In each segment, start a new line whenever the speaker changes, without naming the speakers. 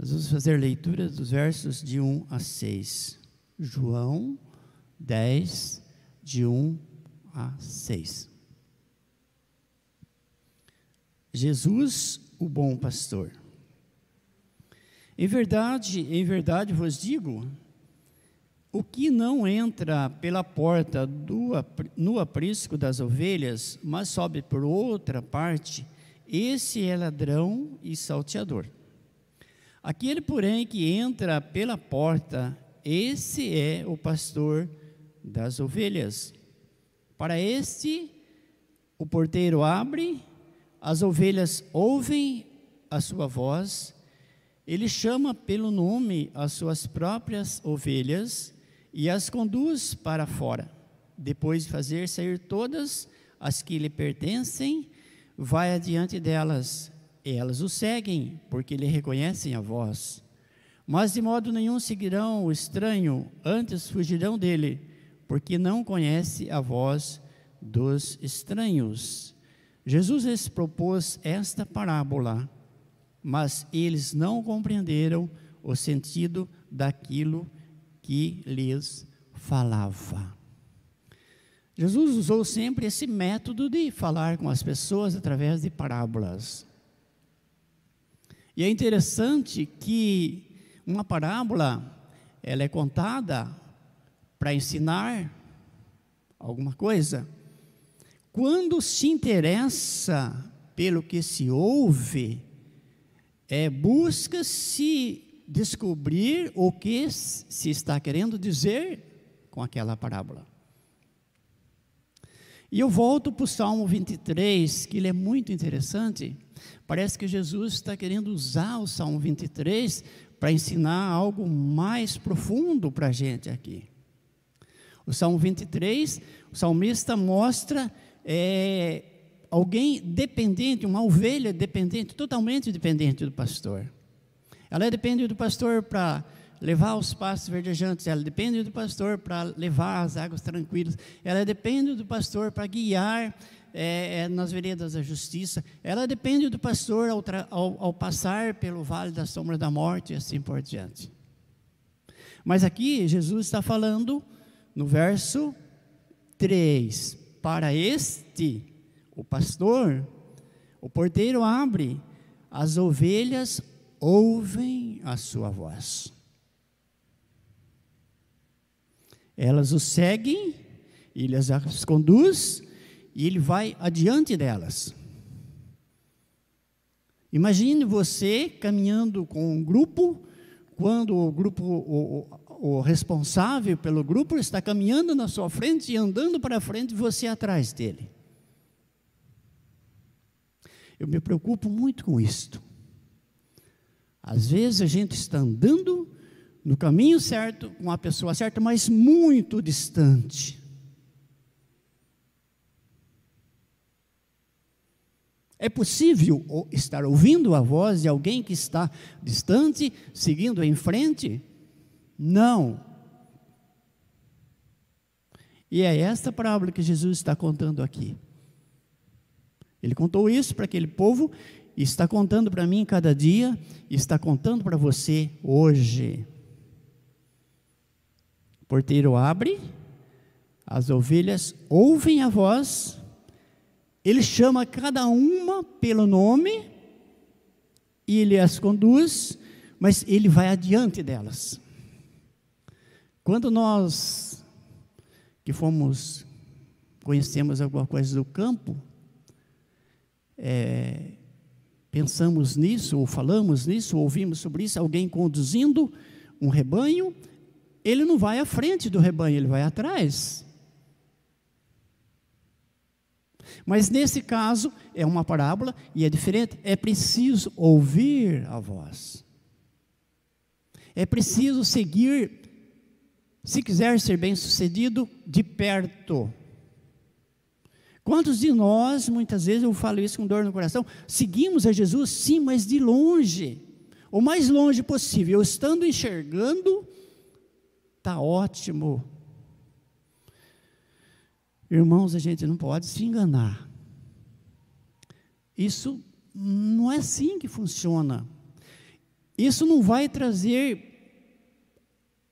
Nós vamos fazer leitura dos versos de 1 a 6. João 10, de 1 a 6. Jesus, o bom pastor. Em verdade vos digo, o que não entra pela porta no aprisco das ovelhas, mas sobe por outra parte, esse é ladrão e salteador. Aquele, porém, que entra pela porta, esse é o pastor das ovelhas. Para este, o porteiro abre, as ovelhas ouvem a sua voz, ele chama pelo nome as suas próprias ovelhas e as conduz para fora. Depois de fazer sair todas as que lhe pertencem, vai adiante delas. Elas o seguem, porque lhe reconhecem a voz. Mas de modo nenhum seguirão o estranho, antes fugirão dele, porque não conhece a voz dos estranhos. Jesus lhes propôs esta parábola, mas eles não compreenderam o sentido daquilo que lhes falava. Jesus usou sempre esse método de falar com as pessoas através de parábolas. E é interessante que uma parábola, ela é contada para ensinar alguma coisa. Quando se interessa pelo que se ouve, busca-se descobrir o que se está querendo dizer com aquela parábola. E eu volto para o Salmo 23, que ele é muito interessante. Parece que Jesus está querendo usar o Salmo 23 para ensinar algo mais profundo para a gente aqui. O Salmo 23, o salmista mostra alguém dependente, uma ovelha dependente, totalmente dependente do pastor. Ela depende do pastor para levar os pastos verdejantes, ela depende do pastor para levar as águas tranquilas, ela depende do pastor para guiar nas veredas da justiça, ela depende do pastor ao passar pelo vale da sombra da morte e assim por diante. Mas aqui Jesus está falando no verso 3, para este, o pastor, o porteiro abre, as ovelhas ouvem a sua voz. Elas o seguem, ele as conduz e ele vai adiante delas. Imagine você caminhando com um grupo, quando o grupo, o responsável pelo grupo está caminhando na sua frente e andando para frente, você atrás dele. Eu me preocupo muito com isto. Às vezes a gente está andando no caminho certo, com a pessoa certa, mas muito distante. É possível estar ouvindo a voz de alguém que está distante, seguindo em frente? Não. E é esta parábola que Jesus está contando aqui. Ele contou isso para aquele povo, e está contando para mim cada dia, e está contando para você hoje. O porteiro abre, as ovelhas ouvem a voz, ele chama cada uma pelo nome, e ele as conduz, mas ele vai adiante delas. Quando nós que conhecemos alguma coisa do campo, pensamos nisso, ou falamos nisso, ou ouvimos sobre isso, alguém conduzindo um rebanho, ele não vai à frente do rebanho, ele vai atrás. Mas nesse caso, é uma parábola e é diferente, é preciso ouvir a voz. É preciso seguir, se quiser ser bem-sucedido, de perto. Quantos de nós, muitas vezes eu falo isso com dor no coração, seguimos a Jesus, sim, mas de longe, o mais longe possível, estando enxergando, está ótimo. Irmãos, a gente não pode se enganar. Isso não é assim que funciona. isso não vai trazer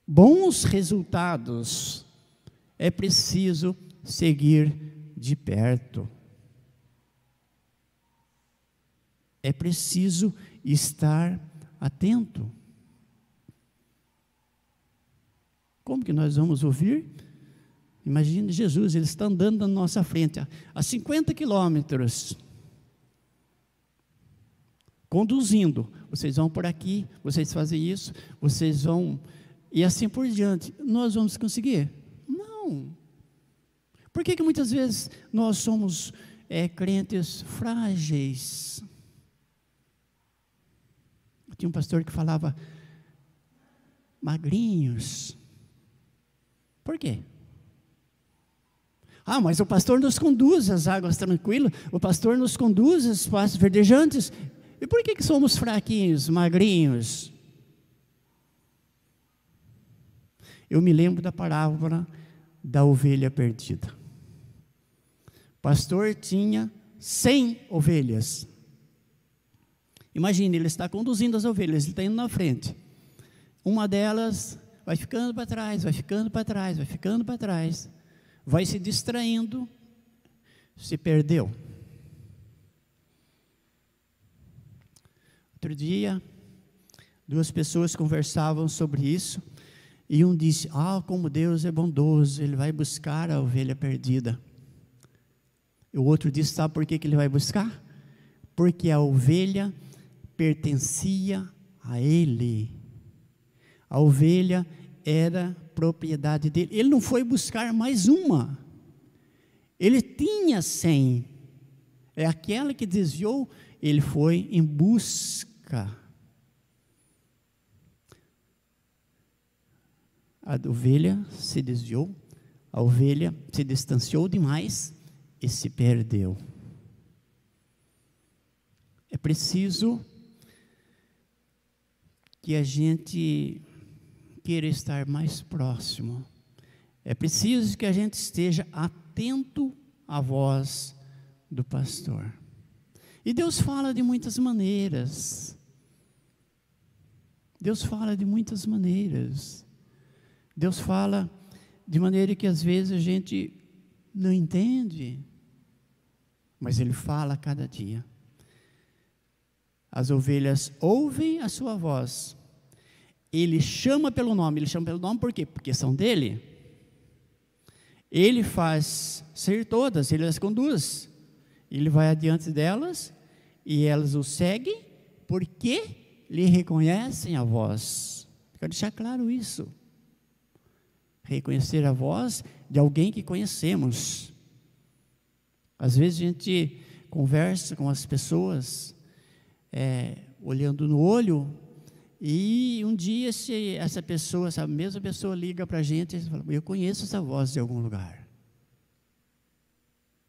bons resultados. É preciso seguir de perto. É preciso estar atento. Como que nós vamos ouvir? Imagine Jesus, Ele está andando na nossa frente, a 50 quilômetros, conduzindo. Vocês vão por aqui, vocês fazem isso, vocês vão, e assim por diante. Nós vamos conseguir? Não. Por que muitas vezes nós somos crentes frágeis? Tinha um pastor que falava magrinhos. Por quê? Mas o pastor nos conduz às águas tranquilas, o pastor nos conduz às pastos verdejantes. E por que somos fraquinhos, magrinhos? Eu me lembro da parábola da ovelha perdida. O pastor tinha 100 ovelhas. Imagine, ele está conduzindo as ovelhas, ele está indo na frente. Uma delas vai ficando para trás, vai ficando para trás, vai ficando para trás. Vai se distraindo, se perdeu. Outro dia, 2 pessoas conversavam sobre isso, e um disse, como Deus é bondoso, Ele vai buscar a ovelha perdida. E o outro disse, sabe por que Ele vai buscar? Porque a ovelha pertencia a Ele. A ovelha era propriedade dele. Ele não foi buscar mais uma. Ele tinha 100. É aquela que desviou, ele foi em busca. A ovelha se desviou, a ovelha se distanciou demais e se perdeu. É preciso que a gente queira estar mais próximo. É preciso que a gente esteja atento à voz do pastor. E Deus fala de muitas maneiras. Deus fala de muitas maneiras. Deus fala de maneira que às vezes a gente não entende, mas Ele fala a cada dia. As ovelhas ouvem a sua voz. Ele chama pelo nome. Ele chama pelo nome por quê? Porque são dele. Ele faz ser todas, Ele as conduz. Ele vai adiante delas e elas o seguem porque lhe reconhecem a voz. Quero deixar claro isso. Reconhecer a voz de alguém que conhecemos. Às vezes a gente conversa com as pessoas, olhando no olho, e um dia essa pessoa, essa mesma pessoa liga para a gente e fala, eu conheço essa voz de algum lugar.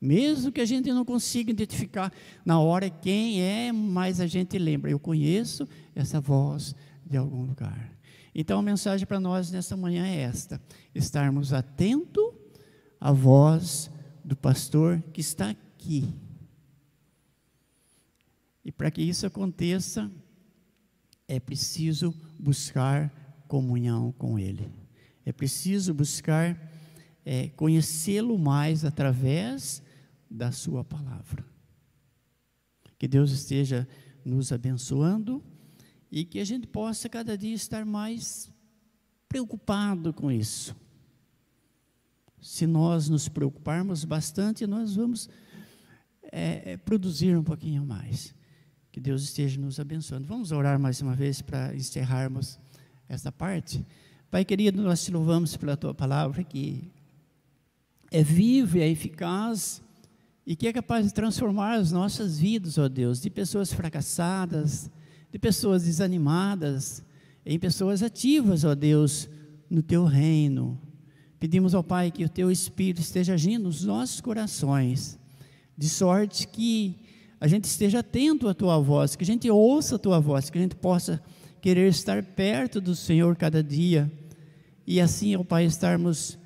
Mesmo que a gente não consiga identificar na hora quem é, mas a gente lembra, eu conheço essa voz de algum lugar. Então a mensagem para nós nessa manhã é esta: estarmos atentos à voz do pastor que está aqui. E para que isso aconteça, é preciso buscar comunhão com Ele. É preciso buscar conhecê-lo mais através da sua palavra. Que Deus esteja nos abençoando e que a gente possa cada dia estar mais preocupado com isso. Se nós nos preocuparmos bastante, nós vamos produzir um pouquinho mais. Que Deus esteja nos abençoando. Vamos orar mais uma vez para encerrarmos esta parte. Pai querido, nós te louvamos pela Tua palavra, que é viva e é eficaz, e que é capaz de transformar as nossas vidas, ó Deus, de pessoas fracassadas, de pessoas desanimadas, em pessoas ativas, ó Deus, no Teu reino. Pedimos ao Pai que o Teu Espírito esteja agindo nos nossos corações, de sorte que a gente esteja atento à Tua voz, que a gente ouça a Tua voz, que a gente possa querer estar perto do Senhor cada dia, e assim, ó Pai, estarmos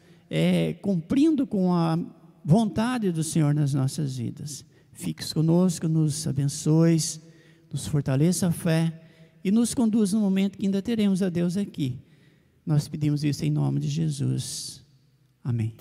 cumprindo com a vontade do Senhor nas nossas vidas. Fiques conosco, nos abençoes, nos fortaleça a fé, e nos conduz no momento que ainda teremos a Deus aqui. Nós pedimos isso em nome de Jesus. Amém.